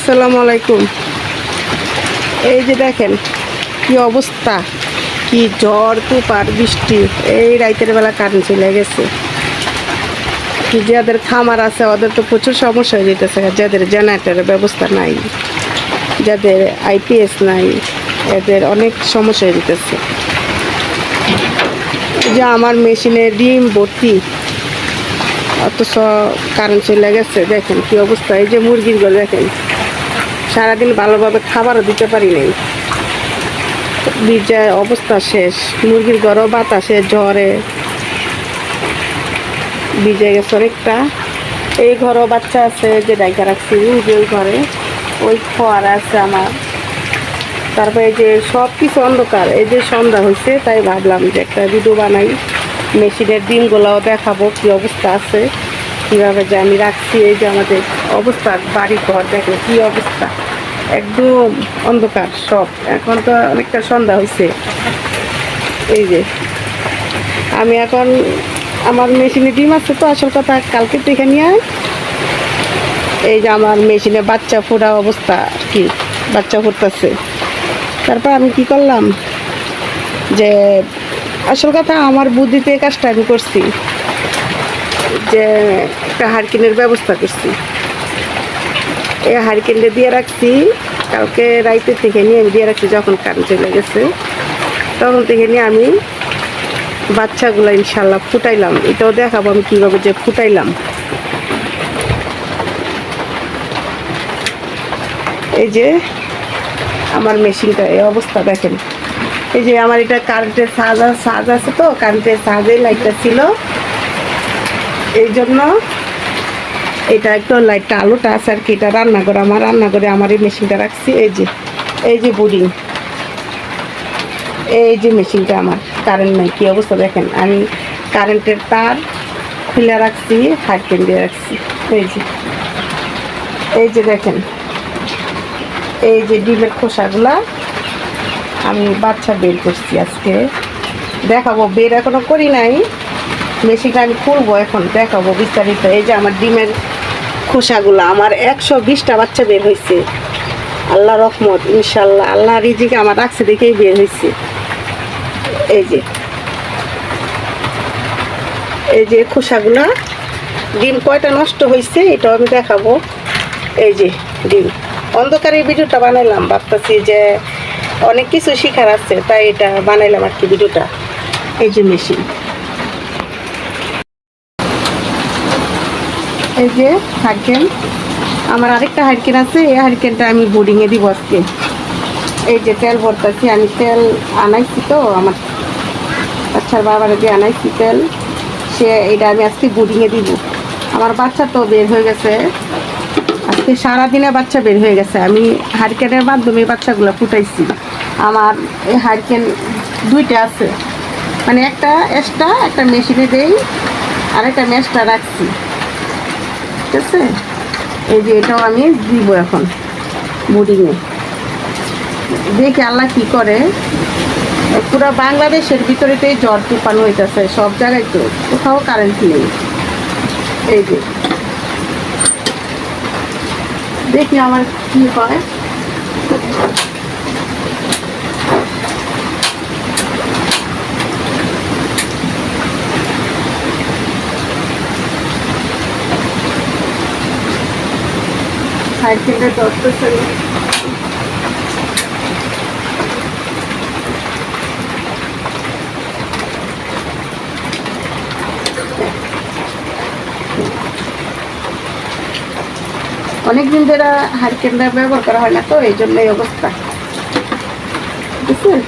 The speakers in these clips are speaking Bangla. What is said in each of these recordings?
আসসালামু আলাইকুম। এই যে দেখেন কি অবস্থা, কি ঝড় তুফান বৃষ্টি। এই রাতের বেলা কারেন্ট চলে গেছে। যাদের খামার আছে ওদের তো প্রচুর সমস্যা হয়ে যেতেছে, যাদের জেনারেটরের ব্যবস্থা নাই, যাদের আইপিএস নাই, এদের অনেক সমস্যা হয়ে যেতেছে। যে আমার মেশিনে ডিম ভর্তি, অথচ কারেন্ট চলে গেছে। দেখেন কি অবস্থা। এই যে মুরগিগুলো দেখেন, সারাদিন ভালোভাবে খাবারও দিতে পারি নাই, ভিজে অবস্থা শেষ। মুরগির ঘরও বাতাসে ঝড়ে ভিজে গেছে অনেকটা। এই ঘরও বাচ্চা আছে যে ডাইকা রাখছি, যে ওই ঘরে ওই ফোয়ারা আছে আমার। তারপরে এই যে সব কিছু অন্ধকার। এই যে সন্ধ্যা হয়েছে, তাই ভাবলাম যে একটা ভিডিও বানাই, মেশিনের ডিমগুলোও দেখাবো কি অবস্থা আছে, কীভাবে যে আমি রাখছি। এই যে আমাদের অবস্থা, বাড়ি ঘর দেখেন কি অবস্থা, একদম অন্ধকার সব। এখন তো অনেকটা সন্ধ্যা হয়েছে। এই যে আমি এখন আমার মেশিনে ডিম আছে, তো আসল কথা কালকে দেখে নিয়ে এই যে আমার মেশিনে বাচ্চা ফোড়া অবস্থা আর কি, বাচ্চা ফুটতেছে। তারপর আমি কি করলাম, যে আসল কথা আমার বুদ্ধিতে কাজটা আমি করছি, যে একটা হারকিনের ব্যবস্থা করছি। এই হারিকেনটা দিয়ে রাখছি, কালকে রাইতে থেকে নিয়ে আমি দিয়ে রাখছি। যখন কারেন্ট চলে গেছে তখন থেকে নিয়ে আমি বাচ্চাগুলো ইনশাল্লাহ ফুটাইলাম। এটাও দেখাবো আমি কীভাবে যে ফুটাইলাম। এই যে আমার মেশিনটা এই অবস্থা দেখেন। এই যে আমার এটা কারেন্টের সাজ আছে, তো কারেন্টের সাজেই লাইটটা ছিল, এই জন্য এটা একটু লাইটটা আলোটা আছে আর কি। এটা রান্নাঘরে, আমার রান্নাঘরে আমার এই মেশিনটা রাখছি। এই যে বোর্ডিং, এই যে মেশিনটা আমার কারেন্ট নাই, কী অবস্থা দেখেন। আমি কারেন্টের তার খুলে রাখছি, হারকেন দিয়ে রাখছি। এই যে দেখেন, এই যে ডিমের খোসাগুলা আমি বাচ্চা বের করছি আজকে, দেখাবো। বের এখনো করি নাই, মেশিনটা আমি খুলবো এখন, দেখাবো বিস্তারিত। এই যে আমার ডিমের খোসাগুলো, আমার 120টা বাচ্চা বের হয়েছে, আল্লাহ রহমত ইনশাল্লাহ। আল্লাহ রিজিকে আমার রাখছে দেখেই বের হয়েছে। এই যে খোসাগুলো, ডিম কয়টা নষ্ট হয়েছে এটাও আমি দেখাবো। এই যে ডিম, অন্ধকারে ভিডিওটা বানাইলাম, ভাবতেছি যে অনেক কিছু শিখার আছে, তাই এটা বানাইলাম আর কি ভিডিওটা। এই যে মেশিন, এই যে হারকেন, আমার আরেকটা হারকেন আছে, এই হারকেনটা আমি বোর্ডিংয়ে দিব আজকে। এই যে তেল ভরতেছি, আমি তেল আনাইছি, তো আমার বাচ্চার বাবারে দিয়ে আনাইছি তেল, সে এটা আমি আজকে বোর্ডিংয়ে দিব। আমার বাচ্চা তো বের হয়ে গেছে আজকে, সারাদিনে বাচ্চা বের হয়ে গেছে। আমি হারকেনের মাধ্যমে বাচ্চাগুলো ফুটাইছি। আমার এই হারকেন দুইটা আছে, মানে একটা এক্সট্রা, একটা মেশিনে দেই, আর একটা মেশটা রাখছি, ঠিক আছে। এই যে এটাও আমি দিব এখন বোর্ডিংয়ে, দেখি আল্লাহ কি করে। পুরো বাংলাদেশের ভিতরেতেই ঝড় তুফান হইতেছে, সব জায়গায় তো, কোথাও কারেন্ট নেই। এই যে দেখি আমার কি হয়। সাইকেলটা ধরতেছে, অনেকদিন ধরে হারকেনটা ব্যবহার করা হয় না, তো এই জন্য এই অবস্থা, বুঝছেন,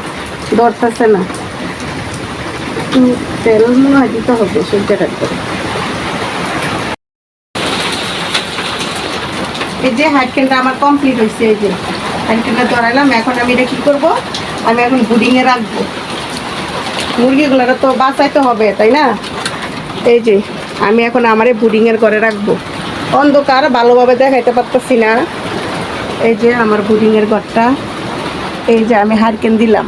ধরতেছে না। একটু তেল মনে হয় দিতে হবে সূর্যটা করে। এই যে হারকেনটা আমার কমপ্লিট হয়েছে। এই যে হারকেনটা ধরাইলাম, এখন আমি এটা কী করবো, আমি এখন বোর্ডিংয়ে রাখবো। মুরগিগুলোটা তো বাঁচাইতে হবে, তাই না। এই যে আমি এখন আমার বোর্ডিংয়ের ঘরে রাখবো, অন্ধকার ভালোভাবে দেখাইতে পারতেছি না। এই যে আমার বোর্ডিংয়ের ঘরটা, এই যে আমি হারকেন দিলাম,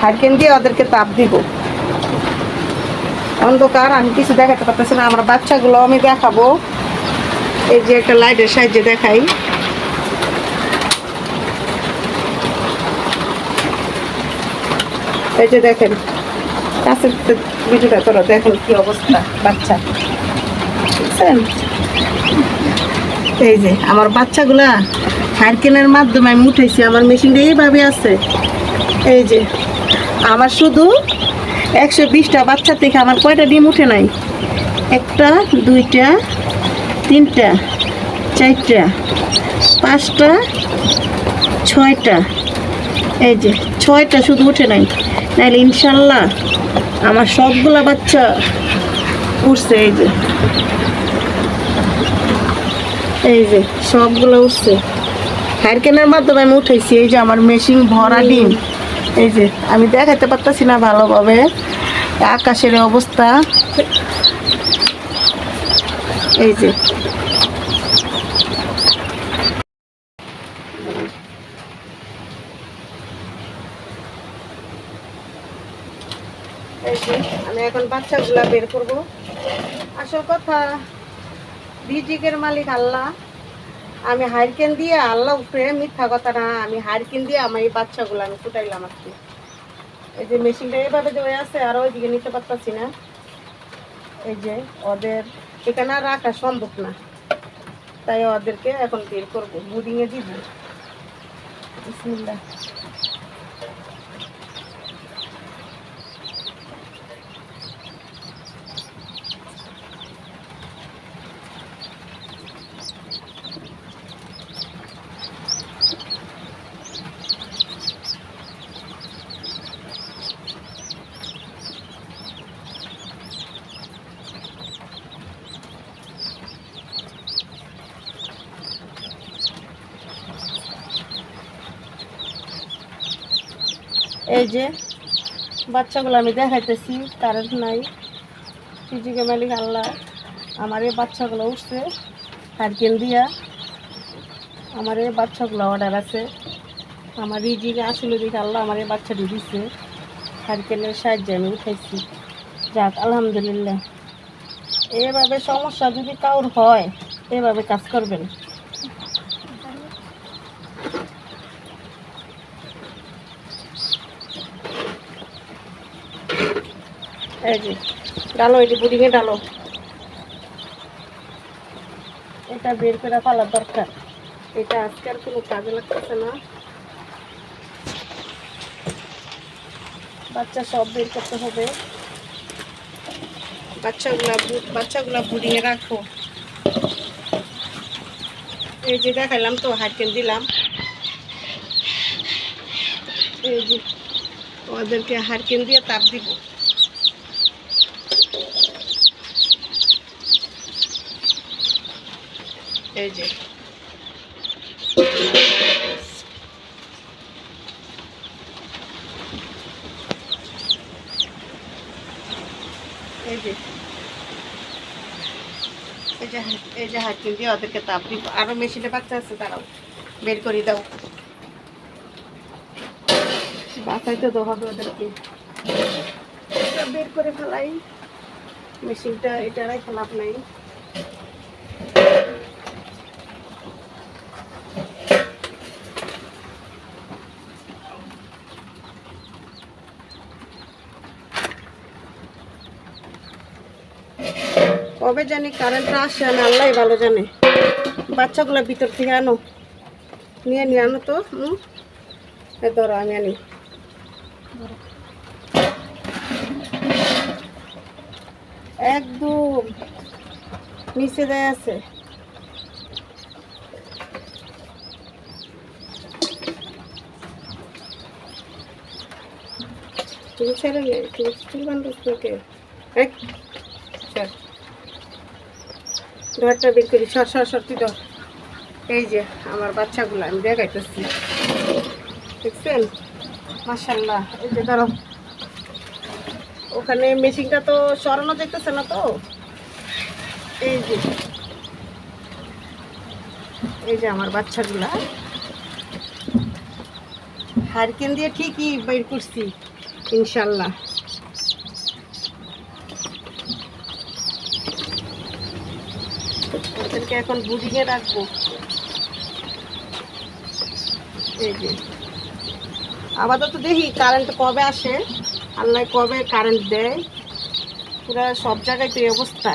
হারকেন দিয়ে ওদেরকে তাপ দিব। অন্ধকার, আমি কিছু দেখাতে পারতেছি না। আমার বাচ্চাগুলো আমি দেখাবো, এই যে একটা লাইটের সাহায্যে দেখাই। এই যে দেখেন কাছের ভিডিওটা করো, দেখেন কি অবস্থা বাচ্চা, বুঝছেন? এই যে আমার বাচ্চাগুলা সাইকেলের মাধ্যমে আমি উঠেছি, আমার মেশিনটা এইভাবে আছে। এই যে আমার শুধু 120টা বাচ্চা থেকে আমার কয়টা ডিম উঠে নাই? 1টা 2টা 3টা 4টা 5টা 6টা, এই যে 6টা শুধু উঠে নাই, নাইলে ইনশাল্লাহ আমার সবগুলা বাচ্চা উঠছে। এই যে সবগুলো উঠছে, হারকেনের মাধ্যমে আমি উঠেছি। এই যে আমার মেশিন ভরা ডিম। এই যে আমি দেখাতে পারতেছি না ভালোভাবে, আকাশের অবস্থা। এই যে আমি এখন বাচ্চাগুলা বের করব। আসল কথা, রিজিকের মালিক আল্লাহ। আমি হারকেন দিয়ে, আল্লাহ উপরে মিথ্যা কথা না, আমি হারকেন দিয়ে আমার এই বাচ্চাগুলো আমি ফুটাইলাম আজকে। এই যে মেশিনটা এইভাবে যে আছে, আর ওইদিকে নিতে পারতাছি না। এই যে ওদের এখানে রাখা সম্ভব না, তাই ওদেরকে এখন বের করবো, বুডিংয়ে দিব। বিসমিল্লাহ। এই যে বাচ্চাগুলো আমি দেখাইতেছি, কারেন্ট নাই, ফিজিকে মালিক আল্লাহ। আমার এই বাচ্চাগুলো উঠছে হারকেন দিয়া, আমার এই বাচ্চাগুলো অর্ডার আছে। আমার রিজিকে আসলে দিকে আল্লাহ আমার এই বাচ্চাটি দিচ্ছে, হারকেনের সাহায্যে আমি উঠাইছি। যাক আলহামদুলিল্লাহ। এভাবে সমস্যা যদি কারোর হয়, এভাবে কাজ করবেন। এই যে ডালো, এটি বুডিংয়ে ডালো, এটা বের করে ফেলার দরকার। এটা আজকে আর কোনো কাজে লাগতেছে না। বাচ্চা সব বের করতে হবে। বাচ্চাগুলা বুডিংয়ে রাখো। এই যে দেখাইলাম তো, হারকেন দিলাম। এই যে ওদেরকে হারকেন দিয়ে তাপ দিব। এই যে এই যে এই যে হারকেন দিয়ে ওদেরকে তাপ দিব। আরো মেশিনে বাচ্চা আছে, তারাও বের করে দাও। বাঁচাইতে তো হবে ওদেরকে, বের করে ফেলাই। মেশিনটা এটা রাখা লাভ নাই। কবে জানি কারেন্টটা আসে, আমি আল্লাহ ভালো জানে। বাচ্চাগুলো ভিতর থেকে আনো, নিয়ে আনো তো। ধরো আমি আনি। একদম নিচে দেয় আছে। তুমি ছেড়ে নে, তুমি স্কুল বান্ধব তোকে। ঘরটা বের করি, সরস্বতী ধর। এই যে আমার বাচ্চাগুলো আমি দেখাইতেছি, দেখছেন? মাশাআল্লাহ। এই যে ধরো, ওখানে মেশিনটা তো সরানো দেখতেছে না তো। এই যে আমার বাচ্চাগুলা হারকেন দিয়ে ঠিকই বের করছি ইনশাল্লাহ। ওদেরকে এখন বুডিংয়ে রাখবো। এই যে আপাতত দেখি কারেন্ট কবে আসে, আল্লাহ কবে কারেন্ট দেয়। পুরা সব জায়গায় তো এই অবস্থা,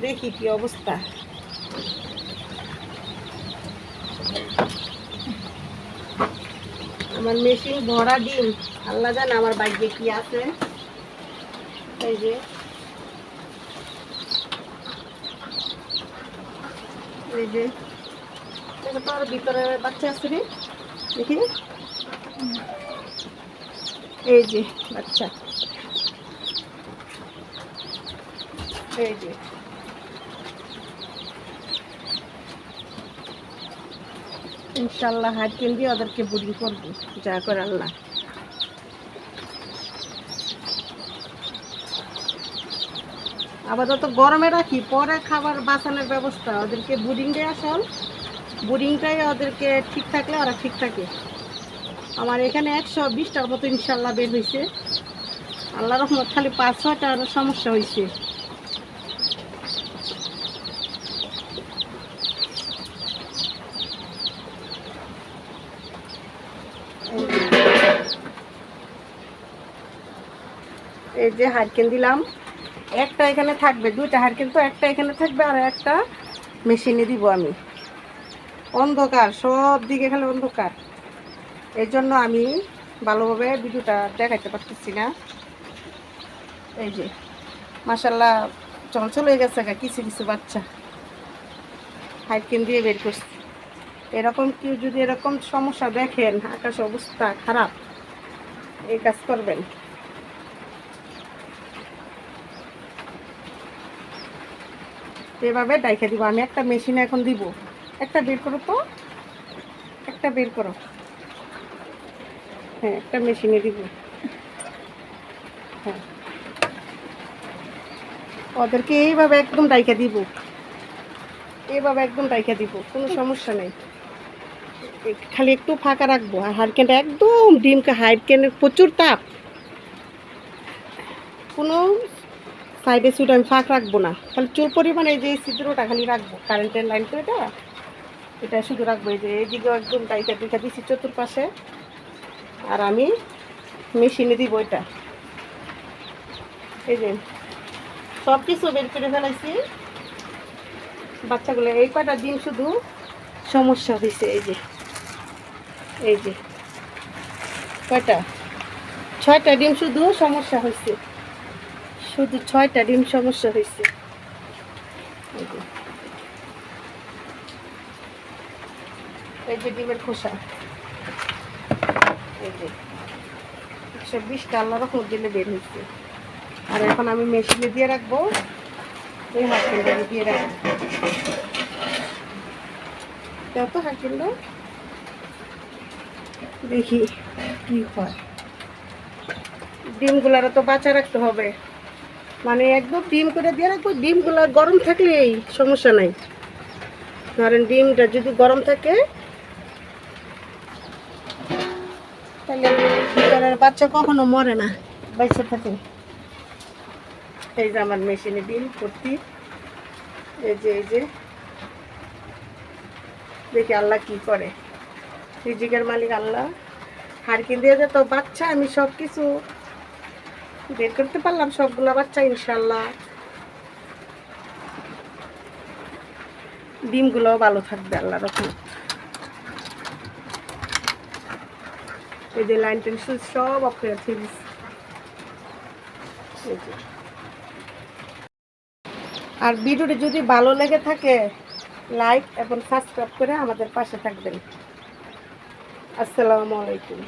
দেখি কি অবস্থা। আমার মেশিন ভরা ডিম, আল্লাহ জানে আমার ভাগ্যে কি আছে। এই যে এই যে তোর ভিতরে বাচ্চা আছে রে, দেখি এই যে বাচ্চা, এই যে ইনশাল্লাহ হাত কিন দিয়ে ওদেরকে বুডিং করবো যা করে আল্লাহ। আপাতত গরমে রাখি, পরে খাবার বাঁচানোর ব্যবস্থা, ওদেরকে বুডিং দিয়ে আসল, বুডিংটাই ওদেরকে ঠিক থাকলে ওরা ঠিক থাকে। আমার এখানে 120টার মতো ইনশাল্লাহ বের হয়েছে, আল্লাহ রহমত। খালি 5-6টার সমস্যা হয়েছে। এই যে হারকেন দিলাম, একটা এখানে থাকবে, 2টা হারকেন, তো একটা এখানে থাকবে আর একটা মেশিনে দিব আমি। অন্ধকার, সব দিকে খালি অন্ধকার, এই জন্য আমি ভালোভাবে ভিডিওটা দেখাইতে পারতেছি না। এই যে মাশাল্লাহ চঞ্চল হয়ে গেছে কিছু কিছু বাচ্চা, হারকেন দিয়ে বের করছি। এরকম কেউ যদি এরকম সমস্যা দেখেন, আকাশ অবস্থা খারাপ, এই কাজ করবেন। এভাবে ডাইখা দিব আমি। একটা মেশিনে এখন দিব, একটা বের করো তো, একটা বের করো। হ্যাঁ, একটা মেশিনে দিব। হ্যাঁ, ওদেরকে এইভাবে একদম ডাইখা দিব, এইভাবে একদম ডাইখা দিব, কোনো সমস্যা নেই। খালি একটু ফাঁকা রাখবো, আর হারকেনটা একদম ডিমকে, হারকেনের প্রচুর তাপ, কোনো সাইডে সুইড আমি ফাঁক রাখবো না। খালি চুল পরিমাণে এই যে ছিদ্রটা খালি রাখবো, কারেন্টের লাইন তো এটা শুধু রাখবো। এই যে এইদিকেও একদম ডাইকা টিকা দিচ্ছি চতুর্পাশে, আর আমি মেশিনে দিব এটা। এই যে সব কিছু বের করে ফেলাইছি বাচ্চাগুলো। এই কয়টা ডিম শুধু সমস্যা হয়েছে, এই যে এই যে কয়টা, 6টা ডিম শুধু সমস্যা হয়েছে, শুধু 6টা ডিম সমস্যা হয়েছে। এই যে ডিমের খোসা, এই যে 120টা আল্লাহ রহমত দিলে বের হয়েছে। আর এখন আমি মেশিনে দিয়ে রাখবো, এই হারকেনটা দিয়ে রাখবো। তো হারকেনটা দেখি কি হয়। ডিমগুলারও তো বাঁচা রাখতে হবে, মানে একদম ডিম করে দিয়ে রাখবো। ডিমগুলো গরম থাকলেই সমস্যা নাই, ধরেন ডিমটা যদি গরম থাকে তাহলে ভিতরের বাচ্চা কখনো মরে না, বাচ্চা থাকে। এই যে আমার মেশিনে ডিম ভর্তি, এই যে এই যে দেখি আল্লাহ কি করে, রিজিকের মালিক আল্লাহ। হারকেন দিয়ে যেত বাচ্চা, আমি সব কিছু বের করতে পারলাম, সবগুলা বাচ্চা ইনশাল্লাহ। ডিমগুলোও ভালো থাকবে আল্লাহ রহমত। এই যে লাইন টেন সুইচ সব অফ করে দিয়েছি। আর ভিডিওটি যদি ভালো লেগে থাকে, লাইক এবং সাবস্ক্রাইব করে আমাদের পাশে থাকবেন। আসসালামু আলাইকুম।